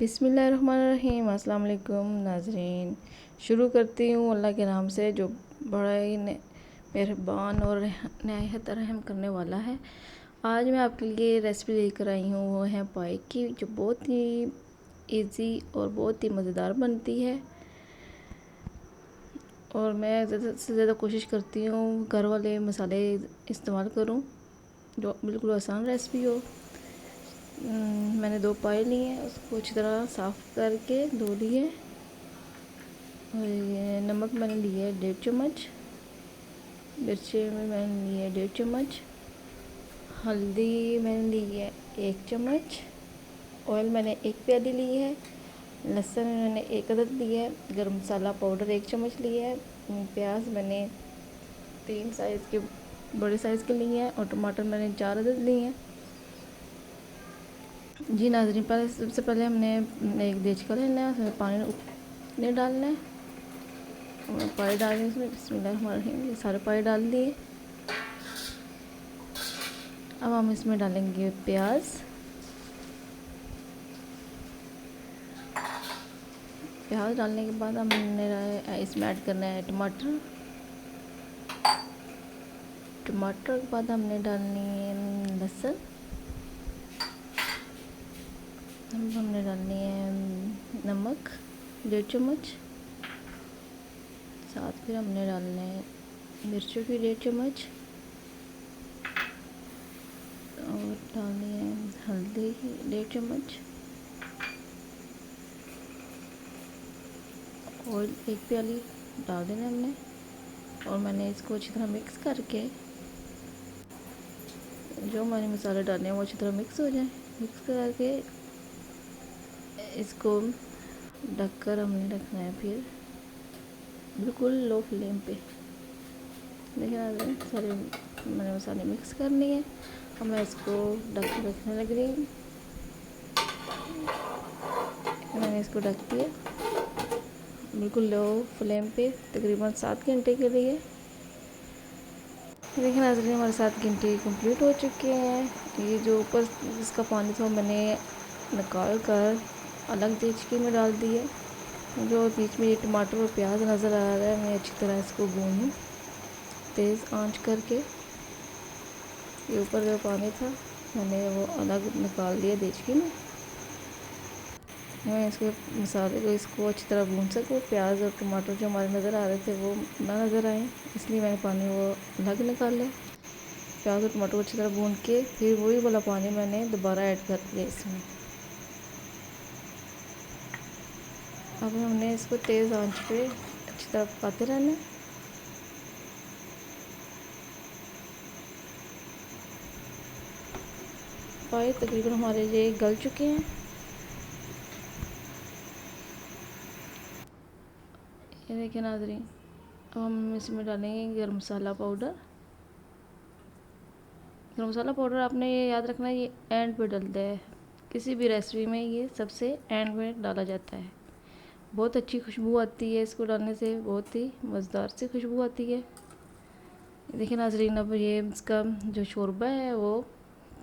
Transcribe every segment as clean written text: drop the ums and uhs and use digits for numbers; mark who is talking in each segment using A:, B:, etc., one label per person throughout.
A: बिस्मिल्लाहिर्रहमानिर्रहीम। अस्सलाम वालेकुम नाज़रीन। शुरू करती हूँ अल्लाह के नाम से जो बड़ा ही मेहरबान और नहायत रहम करने वाला है। आज मैं आपके लिए रेसिपी लेकर आई हूँ, वो है पाए की, जो बहुत ही इजी और बहुत ही मज़ेदार बनती है। और मैं ज़्यादा से ज़्यादा कोशिश करती हूँ घर वाले मसाले इस्तेमाल करूँ, जो बिल्कुल आसान रेसिपी हो। मैंने 2 पाए लिए हैं, उसको अच्छी तरह साफ़ करके धो लिए। और ये नमक मैंने लिया है 1.5 चम्मच, मिर्ची में मैंने ली है 1.5 चम्मच, हल्दी मैंने ली है 1 चम्मच, ऑयल मैंने 1 प्याली ली है, लहसुन मैंने 1 अदद लिया है, गरम मसाला पाउडर 1 चम्मच लिया है, प्याज मैंने 3 साइज़ के बड़े साइज़ के लिए हैं, और टमाटर मैंने 4 अदद लिए हैं। जी नाज़रीन, पहले सबसे पहले हमने एक देचका लेना है, उसमें पानी नहीं डालना है। और पानी डालेंगे इसमें, बिस्मिल्लाहिर्रहमानिर्रहीम। ये सारे पानी डाल दिए। अब हम इसमें डालेंगे प्याज। प्याज डालने के बाद हमने इसमें ऐड करना है टमाटर। टमाटर के बाद हमने डालनी है लहसुन। हमने डालनी है नमक 1.5 चम्मच। साथ फिर हमने डालना है मिर्चों की 1.5 चम्मच, और डालनी है हल्दी की 1.5 चम्मच, ऑयल 1 प्याली डाल देना हमने। और मैंने इसको अच्छी तरह मिक्स करके, जो मैंने मसाले डालने हैं वो अच्छी तरह मिक्स हो जाए, मिक्स करके इसको ढककर हमने रखना है। फिर बिल्कुल लो फ्लेम पे। देखिए सारे मैंने मसाले मिक्स कर लिए। अब मैं इसको ढक के रखने लग रही हूँ। मैंने इसको ढक दिया बिल्कुल लो फ्लेम पे तकरीबन 7 घंटे के लिए। देखिए नाज़रीन, हमारे 7 घंटे कंप्लीट हो चुके हैं। ये जो ऊपर इसका पानी था मैंने निकाल कर अलग देचके में डाल दिया। जो बीच में ये टमाटर और प्याज नज़र आ रहा है, मैं अच्छी तरह इसको भूनूं तेज़ आंच करके। ये ऊपर जो पानी था मैंने वो अलग निकाल दिया देचके में। मैं इसके मसाले को इसको अच्छी तरह भून सकूँ, प्याज और टमाटर जो हमारे नज़र आ रहे थे वो ना नज़र आए, इसलिए मैंने पानी वो अलग निकाल लिया। प्याज और टमाटर को अच्छी तरह भून के फिर वही वाला पानी मैंने दोबारा ऐड कर दिया इसमें। अब हमने इसको तेज़ आंच पे अच्छी तरह पकाते रहना है। पाए तकरीबन हमारे ये गल चुके हैं। ये देखिए नाज़रीन, अब हम इसमें डालेंगे गरम मसाला पाउडर। गरम मसाला पाउडर आपने ये याद रखना है, ये एंड पे डलता है किसी भी रेसिपी में, ये सबसे एंड में डाला जाता है। बहुत अच्छी खुशबू आती है इसको डालने से, बहुत ही मज़ेदार सी खुशबू आती है। देखिए नाज़रीन, अब ये इसका जो शोरबा है वो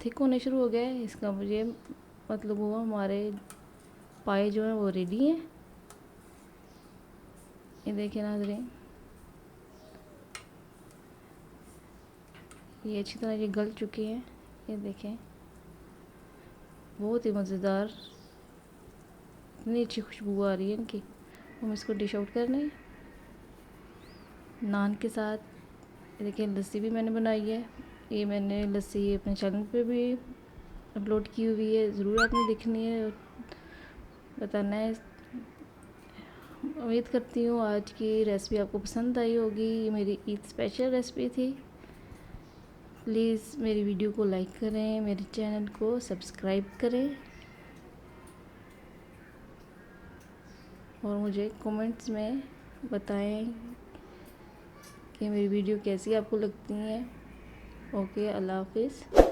A: थिक होने शुरू हो गया है। इसका मुझे मतलब वो हमारे पाए जो हैं वो रेडी हैं। ये देखिए नाज़रीन, ये अच्छी तरह ये गल चुके हैं। ये देखें, बहुत ही मज़ेदार, इतनी अच्छी खुशबू आ रही है इनकी। हम इसको डिश आउट कर लें नान के साथ। देखिए लस्सी भी मैंने बनाई है। ये मैंने लस्सी अपने चैनल पे भी अपलोड की हुई है, ज़रूर आपने देखनी है और बताना है। उम्मीद करती हूँ आज की रेसिपी आपको पसंद आई होगी। ये मेरी ईद स्पेशल रेसिपी थी। प्लीज़ मेरी वीडियो को लाइक करें, मेरे चैनल को सब्सक्राइब करें, और मुझे कमेंट्स में बताएं कि मेरी वीडियो कैसी आपको लगती हैं। ओके, अल्लाह हाफिज़।